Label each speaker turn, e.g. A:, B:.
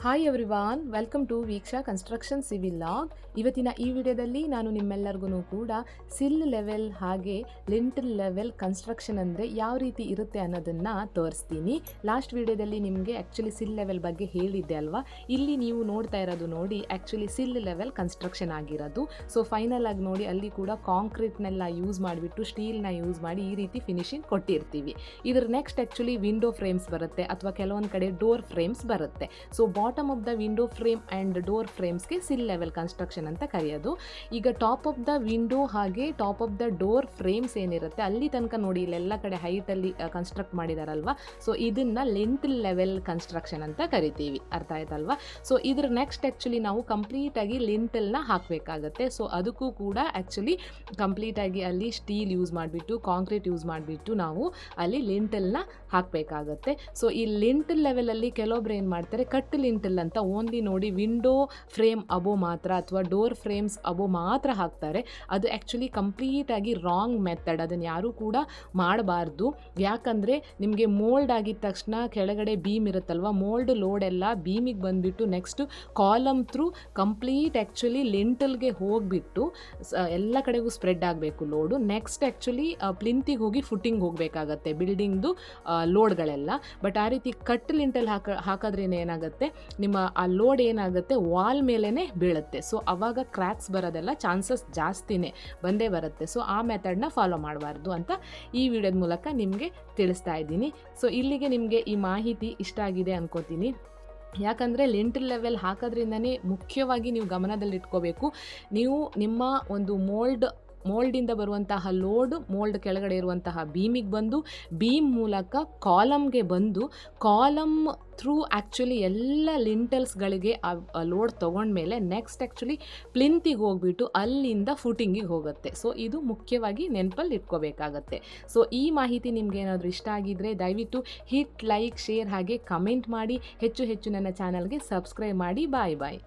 A: Hi everyone, welcome to Veeksha construction civil log. ಇವತ್ತಿನ ಈ ವಿಡಿಯೋದಲ್ಲಿ ನಾನು ನಿಮ್ಮೆಲ್ಲರಿಗೂ ಕೂಡ ಸಿಲ್ ಲೆವೆಲ್ ಹಾಗೆ ಲಿಂಟಲ್ ಲೆವೆಲ್ ಕನ್ಸ್ಟ್ರಕ್ಷನ್ ಅಂದರೆ ಯಾವ ರೀತಿ ಇರುತ್ತೆ ಅನ್ನೋದನ್ನು ತೋರಿಸ್ತೀನಿ. ಲಾಸ್ಟ್ ವಿಡಿಯೋದಲ್ಲಿ ನಿಮಗೆ ಆ್ಯಕ್ಚುಲಿ ಸಿಲ್ ಲೆವೆಲ್ ಬಗ್ಗೆ ಹೇಳಿದ್ದೆ ಅಲ್ವಾ. ಇಲ್ಲಿ ನೀವು ನೋಡ್ತಾ ಇರೋದು ನೋಡಿ ಆ್ಯಕ್ಚುಲಿ ಸಿಲ್ ಲೆವೆಲ್ ಕನ್ಸ್ಟ್ರಕ್ಷನ್ ಆಗಿರೋದು. ಸೊ ಫೈನಲ್ ಆಗಿ ನೋಡಿ ಅಲ್ಲಿ ಕೂಡ ಕಾಂಕ್ರೀಟ್ನೆಲ್ಲ ಯೂಸ್ ಮಾಡಿಬಿಟ್ಟು ಸ್ಟೀಲ್ನ ಯೂಸ್ ಮಾಡಿ ಈ ರೀತಿ ಫಿನಿಶಿಂಗ್ ಕೊಟ್ಟಿರ್ತೀವಿ. ಇದ್ರ ನೆಕ್ಸ್ಟ್ ಆ್ಯಕ್ಚುಲಿ ವಿಂಡೋ ಫ್ರೇಮ್ಸ್ ಬರುತ್ತೆ ಅಥವಾ ಕೆಲವೊಂದು ಕಡೆ ಡೋರ್ ಫ್ರೇಮ್ಸ್ ಬರುತ್ತೆ. So bottom of the window frame and door ಫ್ರೇಮ್ಸ್ಗೆ ಸಿಲ್ ಲೆವೆಲ್ ಕನ್ಸ್ಟ್ರಕ್ಷನ್ ಅಂತ ಕರೆಯೋದು. ಈಗ ಟಾಪ್ ಆಫ್ ದ ವಿಂಡೋ ಹಾಗೆ top of the door frames ಏನಿರುತ್ತೆ ಅಲ್ಲಿ ತನಕ ನೋಡಿ ಇಲ್ಲೆಲ್ಲ ಕಡೆ ಹೈಟಲ್ಲಿ ಕನ್ಸ್ಟ್ರಕ್ಟ್ ಮಾಡಿದಾರಲ್ವಾ. ಸೊ ಇದನ್ನು ಲಿಂಟಲ್ ಲೆವೆಲ್ ಕನ್ಸ್ಟ್ರಕ್ಷನ್ ಅಂತ ಕರಿತೀವಿ. ಅರ್ಥ ಆಯ್ತಲ್ವಾ. ಸೊ ಇದ್ರ ನೆಕ್ಸ್ಟ್ ಆ್ಯಕ್ಚುಲಿ ನಾವು ಕಂಪ್ಲೀಟಾಗಿ ಲಿಂಟಲ್ನ ಹಾಕಬೇಕಾಗತ್ತೆ. ಸೊ ಅದಕ್ಕೂ ಕೂಡ ಆ್ಯಕ್ಚುಲಿ ಕಂಪ್ಲೀಟಾಗಿ ಅಲ್ಲಿ ಸ್ಟೀಲ್ ಯೂಸ್ ಮಾಡಿಬಿಟ್ಟು ಕಾಂಕ್ರೀಟ್ ಯೂಸ್ ಮಾಡಿಬಿಟ್ಟು ನಾವು ಅಲ್ಲಿ ಲಿಂಟಲ್ನ ಹಾಕಬೇಕಾಗತ್ತೆ. ಸೊ ಈ ಲಿಂಟಲ್ ಲೆವೆಲಲ್ಲಿ ಕೆಲವೊಬ್ರು ಏನು ಮಾಡ್ತಾರೆ, ಕಟ್ ಲಿಂಟಲ್ ಅಂತ ಓನ್ಲಿ ನೋಡಿ ವಿಂಡೋ ಫ್ರೇಮ್ ಅಬೋ ಮಾತ್ರ ಅಥವಾ ಡೋರ್ ಫ್ರೇಮ್ಸ್ ಅಬೋ ಮಾತ್ರ ಹಾಕ್ತಾರೆ. ಅದು ಆ್ಯಕ್ಚುಲಿ ಕಂಪ್ಲೀಟಾಗಿ ರಾಂಗ್ ಮೆಥಡ್. ಅದನ್ನು ಯಾರೂ ಕೂಡ ಮಾಡಬಾರ್ದು. ಯಾಕಂದರೆ ನಿಮಗೆ ಮೋಲ್ಡ್ ಆಗಿದ ತಕ್ಷಣ ಕೆಳಗಡೆ ಬೀಮ್ ಇರುತ್ತಲ್ವ, ಮೋಲ್ಡ್ ಲೋಡ್ ಎಲ್ಲ ಬೀಮಿಗೆ ಬಂದುಬಿಟ್ಟು next column through complete actually ಲಿಂಟಲ್ಗೆ ಹೋಗಿಬಿಟ್ಟು ಎಲ್ಲ ಕಡೆಗೂ ಸ್ಪ್ರೆಡ್ ಆಗಬೇಕು ಲೋಡು. ನೆಕ್ಸ್ಟ್ ಆ್ಯಕ್ಚುಲಿ ಪ್ಲಿಂತಿಗೆ ಹೋಗಿ ಫುಟ್ಟಿಂಗ್ ಹೋಗಬೇಕಾಗತ್ತೆ ಬಿಲ್ಡಿಂಗ್ದು ಲೋಡ್ಗಳೆಲ್ಲ. ಬಟ್ ಆ ರೀತಿ ಕಟ್ ಲಿಂಟಲ್ ಹಾಕೋದ್ರಿಂದ ಏನಾಗುತ್ತೆ, ನಿಮ್ಮ ಆ ಲೋಡ್ ಏನಾಗುತ್ತೆ ವಾಲ್ ಮೇಲೇ ಬೀಳುತ್ತೆ. ಸೊ ಅವಾಗ ಕ್ರ್ಯಾಕ್ಸ್ ಬರೋದೆಲ್ಲ ಚಾನ್ಸಸ್ ಜಾಸ್ತಿನೇ ಬಂದೇ ಬರುತ್ತೆ. ಸೊ ಆ ಮೆಥಡ್ನ ಫಾಲೋ ಮಾಡಬಾರ್ದು ಅಂತ ಈ ವಿಡಿಯೋದ ಮೂಲಕ ನಿಮಗೆ ತಿಳಿಸ್ತಾ ಇದ್ದೀನಿ. ಸೊ ಇಲ್ಲಿಗೆ ನಿಮಗೆ ಈ ಮಾಹಿತಿ ಇಷ್ಟ ಆಗಿದೆ ಅನ್ಕೋತೀನಿ. ಯಾಕಂದರೆ ಲಿಂಟಲ್ ಲೆವೆಲ್ ಹಾಕೋದ್ರಿಂದನೇ ಮುಖ್ಯವಾಗಿ ನೀವು ಗಮನದಲ್ಲಿಟ್ಕೋಬೇಕು. ನೀವು ನಿಮ್ಮ ಒಂದು ಮೋಲ್ಡಿಂದ ಬರುವಂತಹ ಲೋಡ್ ಮೋಲ್ಡ್ ಕೆಳಗಡೆ ಇರುವಂತಹ ಬೀಮಿಗೆ ಬಂದು ಬೀಮ್ ಮೂಲಕ ಕಾಲಮ್ಗೆ ಬಂದು ಕಾಲಮ್ ಥ್ರೂ ಆ್ಯಕ್ಚುಲಿ ಎಲ್ಲ ಲಿಂಟಲ್ಸ್ಗಳಿಗೆ ಆ ಲೋಡ್ ತೊಗೊಂಡ್ಮೇಲೆ ನೆಕ್ಸ್ಟ್ ಆ್ಯಕ್ಚುಲಿ ಪ್ಲಿಂತಿಗೆ ಹೋಗ್ಬಿಟ್ಟು ಅಲ್ಲಿಂದ ಫುಟಿಂಗಿಗೆ ಹೋಗುತ್ತೆ. ಸೊ ಇದು ಮುಖ್ಯವಾಗಿ ನೆನಪಲ್ಲಿ ಇಟ್ಕೋಬೇಕಾಗತ್ತೆ. ಸೊ ಈ ಮಾಹಿತಿ ನಿಮ್ಗೆ ಏನಾದರೂ ಇಷ್ಟ ಆಗಿದ್ದರೆ ದಯವಿಟ್ಟು ಹಿಟ್ ಲೈಕ್ ಶೇರ್ ಹಾಗೆ ಕಮೆಂಟ್ ಮಾಡಿ. ಹೆಚ್ಚು ಹೆಚ್ಚು ನನ್ನ ಚಾನಲ್ಗೆ ಸಬ್ಸ್ಕ್ರೈಬ್ ಮಾಡಿ. ಬಾಯ್ ಬಾಯ್.